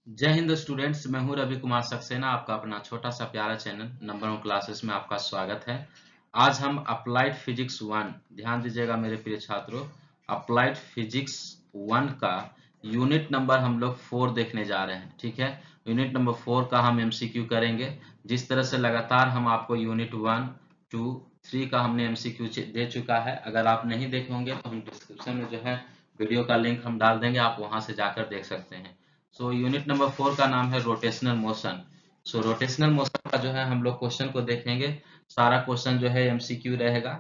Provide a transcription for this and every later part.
जय हिंद स्टूडेंट्स, मैं हूं रवि कुमार सक्सेना। आपका अपना छोटा सा प्यारा चैनल नंबर वन क्लासेस में आपका स्वागत है। आज हम अप्लाइड फिजिक्स वन, ध्यान दीजिएगा मेरे प्रिय छात्रों, अप्लाइड फिजिक्स वन का यूनिट नंबर हम लोग 4 देखने जा रहे हैं। ठीक है, यूनिट नंबर 4 का हम एमसीक्यू करेंगे। जिस तरह से लगातार हम आपको यूनिट 1, 2, 3 का हमने एमसीक्यू दे चुका है। अगर आप नहीं देखे होंगे तो हम डिस्क्रिप्शन में जो है वीडियो का लिंक हम डाल देंगे, आप वहां से जाकर देख सकते हैं। सो यूनिट नंबर 4 का नाम है रोटेशनल मोशन। सो रोटेशनल मोशन का जो है हम लोग क्वेश्चन को देखेंगे। सारा क्वेश्चन जो है एमसीक्यू रहेगा।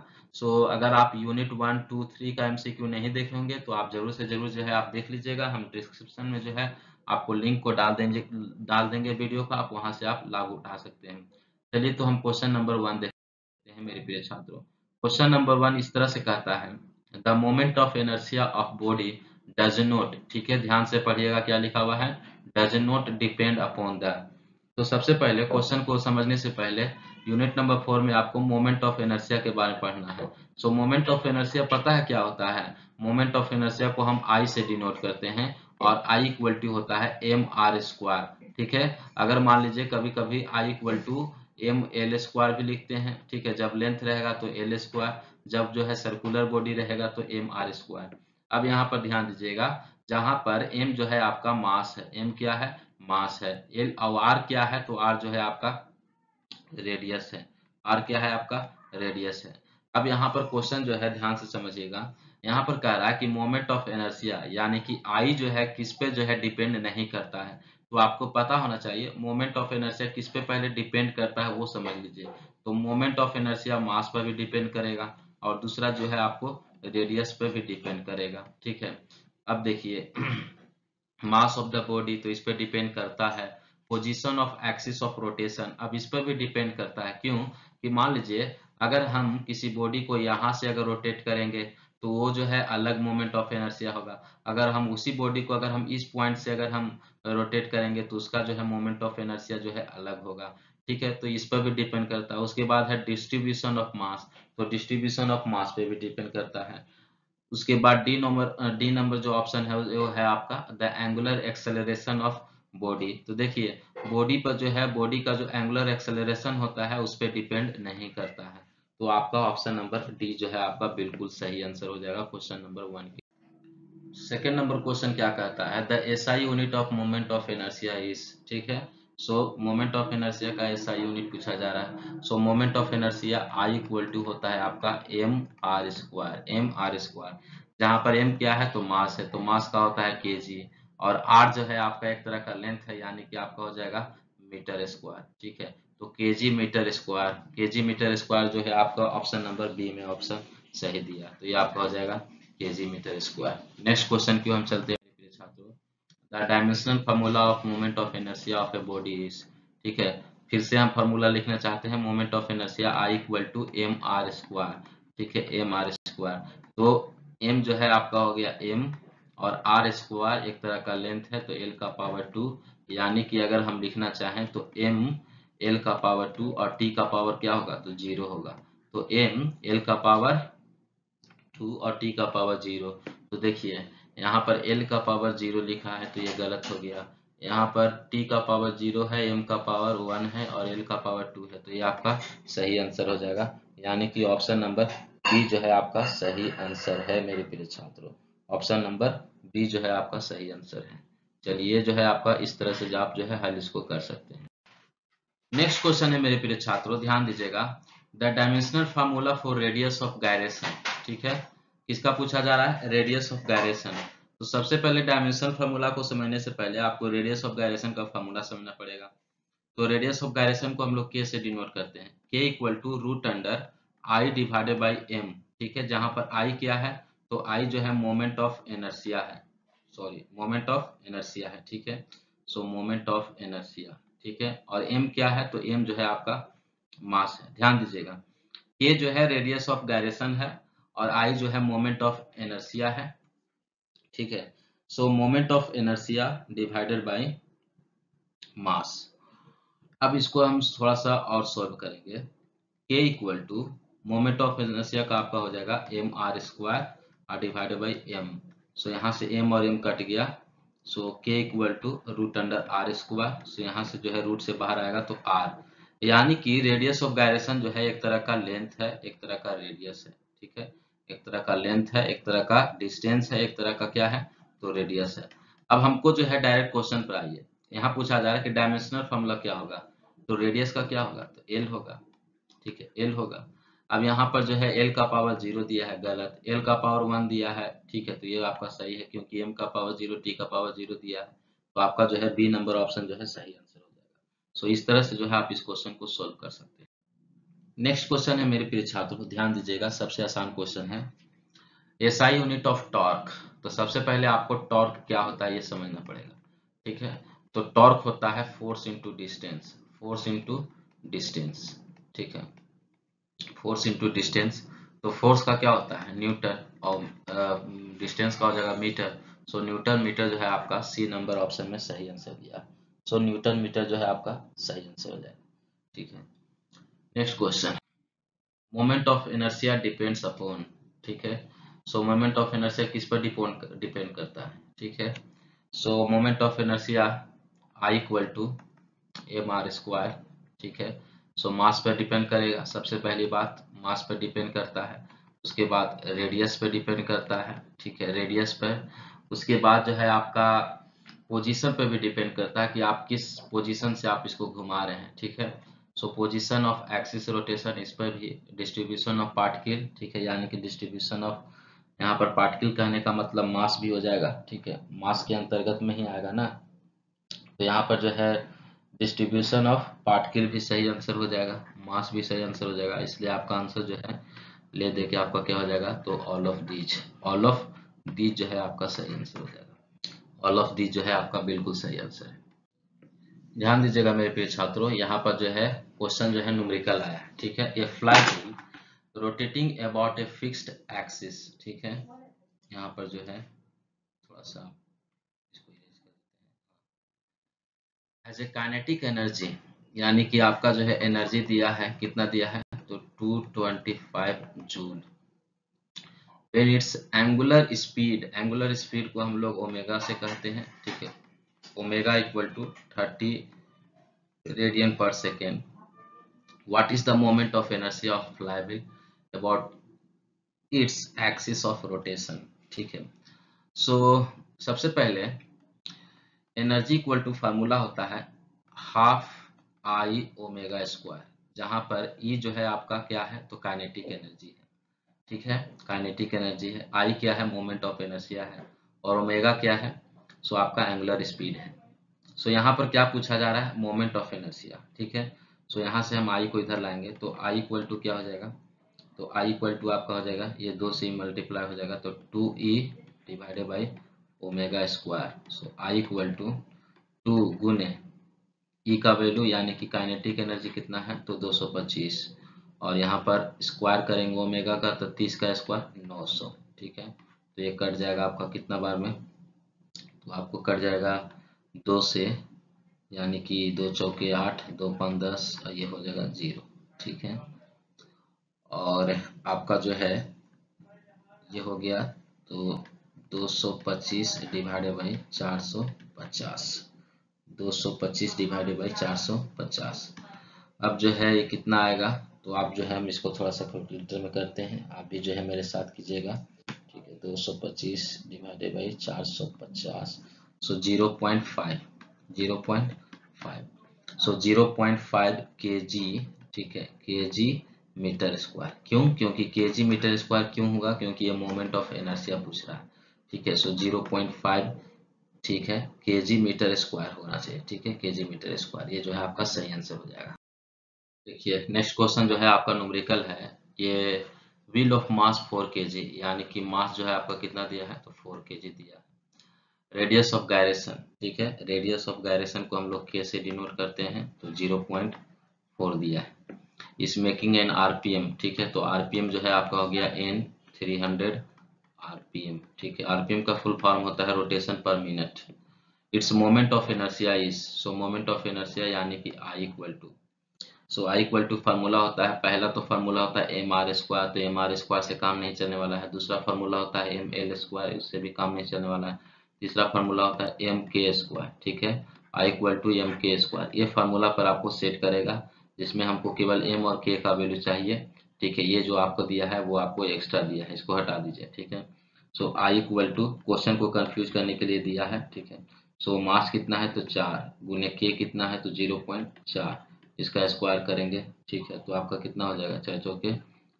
अगर आप यूनिट 1, 2, 3 का एमसीक्यू नहीं देखे होंगे तो आप जरूर से जरूर जो है आप देख लीजिएगा। हम डिस्क्रिप्शन में जो है आपको लिंक को डाल देंगे वीडियो का, आप वहां से आप लाभ उठा सकते हैं। चलिए तो हम क्वेश्चन नंबर 1 देखते हैं मेरे प्रिय छात्रों। क्वेश्चन नंबर 1 इस तरह से कहता है, the moment of inertia of body does not, ठीक है, ध्यान से पढ़िएगा क्या लिखा हुआ है, does not depend upon the. तो सबसे पहले क्वेश्चन को समझने से पहले यूनिट नंबर 4 में आपको मोमेंट ऑफ इनर्शिया के बारे में पढ़ना है। मोमेंट ऑफ इनर्शिया पता है क्या होता है? मोमेंट ऑफ इनर्शिया को हम आई से डिनोट करते हैं और आई इक्वल टू होता है एम आर स्क्वायर। ठीक है, अगर मान लीजिए कभी कभी I equal to M L square भी लिखते हैं। ठीक है, जब लेंथ रहेगा तो एल स्क्वायर, जब जो है सर्कुलर बॉडी रहेगा तो एम आर स्क्वायर। अब यहाँ पर ध्यान दीजिएगा, जहां पर m जो है आपका मास है, m क्या है, मास है, l और r क्या है, तो r जो है आपका रेडियस है, r क्या है आपका रेडियस है। अब यहाँ पर क्वेश्चन जो है ध्यान से समझिएगा, यहाँ पर कह रहा है कि मोमेंट ऑफ इनर्शिया यानी कि I जो है किस पे जो है डिपेंड नहीं करता है। तो आपको पता होना चाहिए मोमेंट ऑफ इनर्शिया किस पे पहले डिपेंड करता है वो समझ लीजिए। तो मोमेंट ऑफ इनर्शिया मास पर भी डिपेंड करेगा और दूसरा जो है आपको रेडियस पे भी डिपेंड करेगा। ठीक है, अब देखिए मास ऑफ द बॉडी तो इस पे डिपेंड करता है। Position of axis of rotation, अब इस पर भी डिपेंड करता है। क्यों? कि मान लीजिए अगर हम किसी बॉडी को यहाँ से अगर रोटेट करेंगे तो वो जो है अलग मोमेंट ऑफ इनर्शिया होगा। अगर हम उसी बॉडी को अगर हम इस पॉइंट से अगर हम रोटेट करेंगे तो उसका जो है मोमेंट ऑफ इनर्शिया जो है अलग होगा। ठीक है, तो इस पर भी डिपेंड करता है। उसके बाद है डिस्ट्रीब्यूशन ऑफ मास, तो डिस्ट्रीब्यूशन ऑफ मास पे भी डिपेंड करता है। उसके बाद डी नंबर जो ऑप्शन है वो है आपका the angular acceleration of body. तो देखिए बॉडी पर जो है, बॉडी का जो एंगुलर एक्सेलरेशन होता है उस पर डिपेंड नहीं करता है। तो आपका ऑप्शन नंबर डी जो है आपका बिल्कुल सही आंसर हो जाएगा क्वेश्चन नंबर 1 की। सेकेंड नंबर क्वेश्चन क्या कहता है, the SI unit of moment of inertia is, ठीक है। मोमेंट ऑफ इनर्शिया का एसआई यूनिट पूछा जा रहा है। Moment of inertia I equal to होता है आपका M R square, M R square. जहां पर एम क्या है तो मास है, तो मास का होता है केजी, और आर जो है आपका एक तरह का लेंथ है, यानी कि आपका हो जाएगा मीटर स्क्वायर। ठीक है, तो kg metre square, kg metre square जो है आपका ऑप्शन नंबर बी में ऑप्शन सही दिया, तो ये आपका हो जाएगा kg metre square. Next question की हम चलते हैं प्रिय छात्रों, the dimensional formula of moment of inertia of a body is, ठीक है। फिर से हम फार्मूला लिखना चाहते हैं, moment of inertia I equal to M R square. ठीक है, एम आर स्क्वायर। तो एम जो है आपका हो गया एम, और आर स्क्वायर एक तरह का लेंथ है तो एल का पावर 2, यानी कि अगर हम लिखना चाहें तो एम एल का पावर 2 और टी का पावर क्या होगा तो 0 होगा। तो एम एल का पावर 2 और टी का पावर 0। तो देखिए यहाँ पर एल का पावर 0 लिखा है तो ये गलत हो गया। यहाँ पर टी का पावर 0 है, एम का पावर 1 है और एल का पावर 2 है, तो ये आपका सही आंसर हो जाएगा। यानी कि ऑप्शन नंबर बी जो है आपका सही आंसर है मेरे प्रिय छात्रों। ऑप्शन नंबर बी जो है आपका सही आंसर है। चलिए जो है आपका इस तरह से आप जो है हल इसको कर सकते हैं। नेक्स्ट क्वेश्चन है मेरे प्रिय छात्रों, ध्यान दीजिएगा, the dimensional formula for radius of gyration, ठीक है। किसका पूछा जा रहा है? Radius of gyration. तो सबसे पहले डायमेंशनल फार्मूला को समझने से पहले आपको रेडियस ऑफ गायरेशन का फार्मूला समझना पड़ेगा। तो रेडियस ऑफ गायरेशन को हम लोग के से डिनोट करते हैं, K equal to root under I divided by M. ठीक है, जहां पर आई क्या है तो आई जो है मोमेंट ऑफ इनर्शिया है, सॉरी मोमेंट ऑफ इनर्शिया है। ठीक है, मोमेंट ऑफ इनर्शिया, ठीक है, और एम क्या है तो एम जो है आपका मास है। ध्यान दीजिएगा, के जो है रेडियस ऑफ गायरेशन है और आई जो है मोमेंट ऑफ इनर्शिया है। ठीक है, moment of inertia divided by mass. अब इसको हम थोड़ा सा और सॉल्व करेंगे, K equal to moment of inertia का आपका हो जाएगा एम आर स्क्वायर और डिवाइडेड बाई एम। यहाँ से एम और एम कट गया, so K equal to root under R square. So यहाँ से जो है रूट से बाहर आएगा तो आर, यानी कि रेडियस ऑफ गायरेशन जो है एक तरह का लेंथ है, एक तरह का रेडियस है। ठीक है, एक तरह का लेंथ है, एक तरह का डिस्टेंस है, एक तरह का क्या है तो रेडियस है। अब हमको जो है डायरेक्ट क्वेश्चन पर आइए, यहाँ पूछा जा रहा है कि डायमेंशनल फॉर्मूला क्या होगा, तो रेडियस का क्या होगा तो एल होगा। ठीक है, एल होगा। अब यहाँ पर जो है एल का पावर 0 दिया है, गलत। एल का पावर 1 दिया है, ठीक है, तो ये आपका सही है क्योंकि एम का पावर 0, टी का पावर 0 दिया है, तो आपका जो है बी नंबर ऑप्शन जो है सही आंसर हो जाएगा। सो इस तरह से जो है आप इस क्वेश्चन को सोल्व कर सकते हैं। नेक्स्ट क्वेश्चन है मेरे प्रिय छात्रों, ध्यान दीजिएगा, सबसे आसान क्वेश्चन है। SI unit of torque. तो सबसे पहले आपको टॉर्क क्या होता है ये समझना पड़ेगा। ठीक है, तो टॉर्क होता है force into distance, force into distance. ठीक है, फोर्स इंटू डिस्टेंस। तो फोर्स का क्या होता है न्यूटन, और डिस्टेंस का हो जाएगा मीटर। सो न्यूटन मीटर जो है आपका सी नंबर ऑप्शन में सही आंसर दिया। सो न्यूटन मीटर जो है आपका सही आंसर हो जाएगा। ठीक है, next question, moment of inertia depends upon. ठीक है, सो मोमेंट ऑफ इनर्शिया किस पर डिपेंड करता है। ठीक है, so moment of inertia I equal to M R square. ठीक है, सो मास पर डिपेंड करेगा, सबसे पहली बात मास पर डिपेंड करता है, उसके बाद रेडियस पर डिपेंड करता है। ठीक है, रेडियस पर, उसके बाद जो है आपका पोजीशन पर भी डिपेंड करता है कि आप किस पोजीशन से आप इसको घुमा रहे हैं। ठीक है, सो पोजीशन ऑफ एक्सिस रोटेशन, इस पर भी डिस्ट्रीब्यूशन ऑफ पार्टिकल। ठीक है, यानी कि डिस्ट्रीब्यूशन ऑफ, यहाँ पर पार्टिकल कहने का मतलब मास भी हो जाएगा। ठीक है, मास के अंतर्गत में ही आएगा ना, तो यहाँ पर जो है डिस्ट्रीब्यूशन ऑफ पार्टिकल भी सही आंसर हो जाएगा, मास भी सही आंसर हो जाएगा, इसलिए आपका आंसर जो है ले दे के आपका क्या हो जाएगा तो all of these, all of these जो है आपका सही आंसर हो जाएगा। ऑल ऑफ दीज जो है आपका बिल्कुल सही आंसर है। ध्यान दीजिएगा मेरे प्रिय छात्रों, यहाँ पर जो है क्वेश्चन जो है न्यूमेरिकल आया है। ठीक है, a fly rotating about a fixed axis. ठीक है, यहाँ पर जो है थोड़ा सा इसको erase कर देते हैं। एज ए काइनेटिक एनर्जी, यानी कि आपका जो है एनर्जी दिया है, कितना दिया है तो 225 जूल। फिर इट्स एंगुलर स्पीड को हम लोग ओमेगा से कहते हैं। ठीक है, ओमेगा इक्वल टू 30 रेडियन पर second. What is the moment of inertia of flywheel about its axis of rotation. ठीक है, सो सबसे पहले एनर्जी इक्वल टू फार्मूला होता है हाफ आई ओमेगा स्क्वायर, जहां पर ई जो है आपका क्या है तो काइनेटिक एनर्जी है। ठीक है, काइनेटिक एनर्जी है, आई क्या है मोमेंट ऑफ इनर्शिया है, और ओमेगा क्या है सो आपका एंगुलर स्पीड है। सो यहाँ पर क्या पूछा जा रहा है मोमेंट ऑफ इनर्शिया। ठीक है, सो यहाँ से हम आई को इधर लाएंगे तो आई इक्वल टू क्या हो जाएगा तो आई इक्वल टू आपका हो जाएगा ये 2 से मल्टीप्लाई हो जाएगा तो 2e divided by omega square. So I equal to 2 गुने ई का वैल्यू यानी कि काइनेटिक एनर्जी कितना है तो 225, और यहाँ पर स्क्वायर करेंगे ओमेगा का तो 30 का स्क्वायर 900। ठीक है, तो ये कट जाएगा आपका कितना बार में तो आपको कट जाएगा 2 से, यानी कि 2 चौके 8, 2 5 10, और ये हो जाएगा 0। ठीक है, और आपका जो है ये हो गया तो 225 डिवाइडेड बाई 450, 225 डिवाइडेड बाई 450। अब जो है ये कितना आएगा तो आप जो है हम इसको थोड़ा सा कैलकुलेटर में करते हैं, आप भी जो है मेरे साथ कीजिएगा। ठीक है, 225 divided by 450, so 0.5, 0.5, so 0.5 kg। ठीक है, kg मीटर स्क्वायर, क्यों क्योंकि kg मीटर स्क्वायर क्यों होगा क्योंकि ये मोमेंट ऑफ इनर्शिया पूछ रहा है। ठीक है, सो 0.5 ठीक है kg मीटर स्क्वायर होना चाहिए। ठीक है, kg मीटर स्क्वायर, ये जो है आपका सही आंसर हो जाएगा। देखिए नेक्स्ट क्वेश्चन जो है आपका न्यूमेरिकल है, ये व्हील ऑफ मास 4 kg, यानी कि मास जो है आपका कितना दिया है तो 4 kg दिया है। रेडियस ऑफ गायरेशन, ठीक है, रेडियस ऑफ गायरेशन को हम लोग के से डिनोट करते हैं तो 0.4 दिया है। इस मेकिंग एन आरपीएम, ठीक है, तो आरपीएम जो है आपका हो गया एन 300 आरपीएम। ठीक है, आरपीएम का फुल फॉर्म होता है रोटेशन पर minute. It's moment of inertia is, so moment of inertia यानी कि I equal to, so I equal to formula होता है, पहला तो फार्मूला होता है एम आर स्क्वायर, तो एम आर स्क्वायर से काम नहीं चलने वाला है। दूसरा फार्मूला होता है एम एल स्क्वायर, इससे भी काम नहीं चलने वाला है। तीसरा फार्मूला होता है एम के स्क्वायर, ठीक है, आई इक्वल टू एम के स्क्वायर। ये फार्मूला पर आपको सेट करेगा, जिसमें हमको केवल एम और के का वैल्यू चाहिए, ठीक है। ये जो आपको दिया है वो आपको एक्स्ट्रा दिया है, इसको हटा दीजिए, ठीक है। सो आई इक्वल टू, क्वेश्चन को कंफ्यूज करने के लिए दिया है, ठीक है। सो मास कितना है तो 4 गुने के कितना है तो 0.4, इसका स्क्वायर करेंगे, ठीक है। तो आपका कितना हो जाएगा, 4 चौके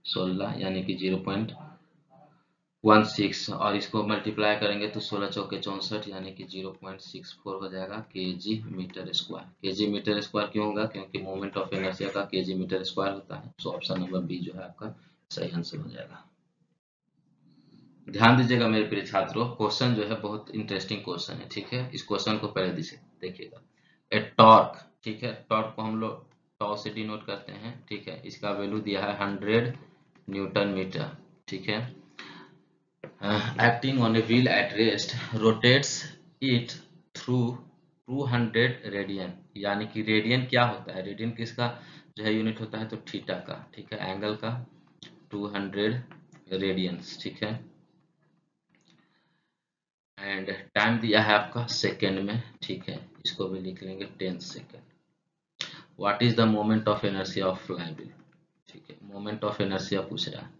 16 यानी कि 0.16, और इसको मल्टीप्लाई करेंगे तो 16 चौके 64 यानी कि 0.64 हो जाएगा kg metre square. Kg metre square क्यों होगा, क्योंकि मोमेंट ऑफ इनर्शिया का केजी मीटर स्क्वायर होता है। सो ऑप्शन नंबर बी जो है आपका सही आंसर हो जाएगा। ध्यान दीजिएगा मेरे प्रिय छात्रों, क्वेश्चन जो है बहुत इंटरेस्टिंग क्वेश्चन है, ठीक है। इस क्वेश्चन को पहले देखिएगा। ए टॉर्क, ठीक है, टॉर्क को हम लोग टॉ से डिनोट करते हैं, ठीक है। इसका वैल्यू दिया है 100 न्यूटन मीटर, ठीक है। Acting on a wheel at rest rotates it through 200 radian, यानी कि रेडियन क्या होता है, रेडियन किसका जो है यूनिट होता है तो थीटा का, ठीक है, एंगल का 200 रेडियंस, ठीक है। एंड टाइम दिया है आपका सेकेंड में, ठीक है, इसको भी लिख लेंगे 10 second. What is the moment of inertia of flying wheel, ठीक है, मोमेंट ऑफ इनर्शिया पूछ रहा है।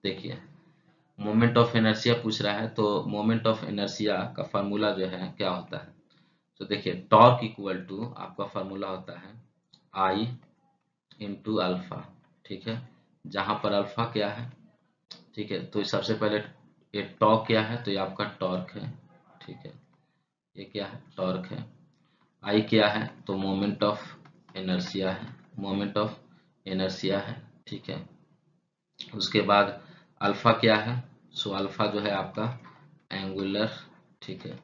देखिए मोमेंट ऑफ इनर्शिया पूछ रहा है, तो मोमेंट ऑफ इनर्शिया का फार्मूला जो है क्या होता है, तो देखिए टॉर्क इक्वल टू आपका फार्मूला होता है आई इंटू अल्फा, ठीक है, जहां पर अल्फा क्या है, ठीक है। तो सबसे पहले ये टॉर्क क्या है, तो ये आपका टॉर्क है, ठीक है, ये क्या है टॉर्क है। आई क्या है तो मोमेंट ऑफ इनर्शिया है, मोमेंट ऑफ इनर्शिया है, ठीक है। उसके बाद अल्फा क्या है, सो अल्फा जो है आपका एंगुलर, ठीक है,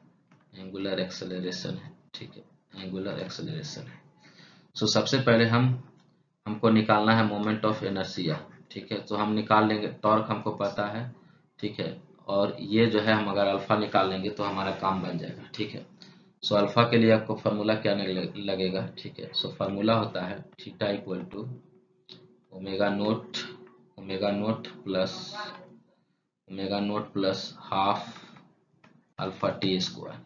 एंगुलर एक्सेलरेशन है, ठीक है, एंगुलर एक्सेलरेशन है। सो सबसे पहले हमको निकालना है मोमेंट ऑफ इनर्शिया, ठीक है। तो हम निकाल लेंगे, टॉर्क हमको पता है, ठीक है, और ये जो है हम अगर अल्फा निकाल लेंगे तो हमारा काम बन जाएगा, ठीक है। सो अल्फा के लिए आपको फार्मूला क्या लगेगा, ठीक है। सो फार्मूला होता है theta equal to omega naught plus half alpha T square.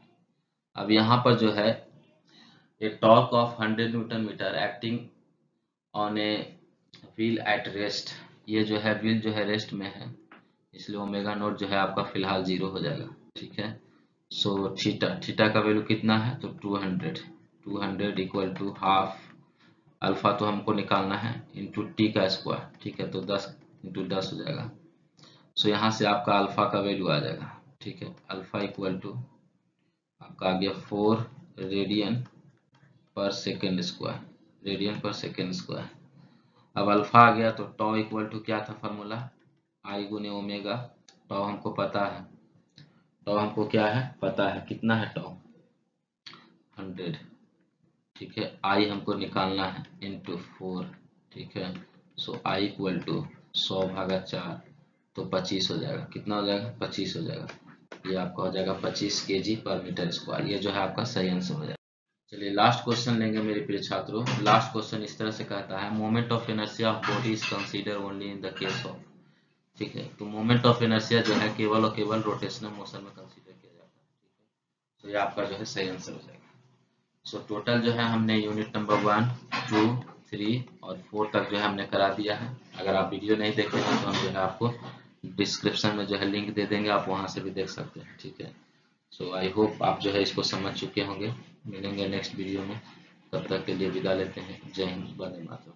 अब यहाँ पर जो है a torque of 100 newton metre acting on a wheel at rest, ये जो है व्हील जो है रेस्ट में है, इसलिए ओमेगा नोट जो है आपका फिलहाल 0 हो जाएगा, ठीक है। सो थीटा का वैल्यू कितना है तो 200 इक्वल टू हाफ अल्फा तो हमको निकालना है इंटू टी का स्क्वायर, ठीक है, तो 10 इंटू 10 हो जाएगा। सो यहाँ से आपका अल्फा का वैल्यू आ जाएगा, ठीक है, अल्फा इक्वल टू आपका आ गया 4 रेडियन पर सेकेंड स्क्वायर, रेडियन पर सेकेंड स्क्वायर। अब अल्फा आ गया तो टॉ इक्वल टू क्या था फार्मूला, आई गुने ओमेगा, टॉ हमको पता है, टॉ हमको क्या है पता है, कितना है टॉ 100, ठीक है, आई हमको निकालना है इंटू 4, ठीक है। सो आई इक्वल टू 100/4 तो 25 हो जाएगा, कितना हो जाएगा 25 हो जाएगा, ये आपका हो जाएगा 25 केजी पर मीटर स्क्वायर, ये जो है आपका सही आंसर हो जाएगा। चलिए लास्ट क्वेश्चन लेंगे मेरे प्रिय छात्रों। लास्ट क्वेश्चन इस तरह से कहता है moment of inertia of body is consider only in the case of, ठीक है। तो मोमेंट ऑफ इनर्शिया जो है केवल और केवल रोटेशनल मोशन में कंसीडर किया जाता है, ठीक है। तो ये आपका जो है सही आंसर हो जाएगा। सो टोटल जो है हमने यूनिट नंबर 1, 2, 3 और 4 तक जो है हमने करा दिया है। अगर आप वीडियो नहीं देखे हैं तो हम जो है आपको डिस्क्रिप्शन में जो है लिंक दे देंगे, आप वहां से भी देख सकते हैं, ठीक है। सो आई होप आप जो है इसको समझ चुके होंगे। मिलेंगे नेक्स्ट वीडियो में, तब तक के लिए विदा लेते हैं। जय हिंद, वंदे मातरम।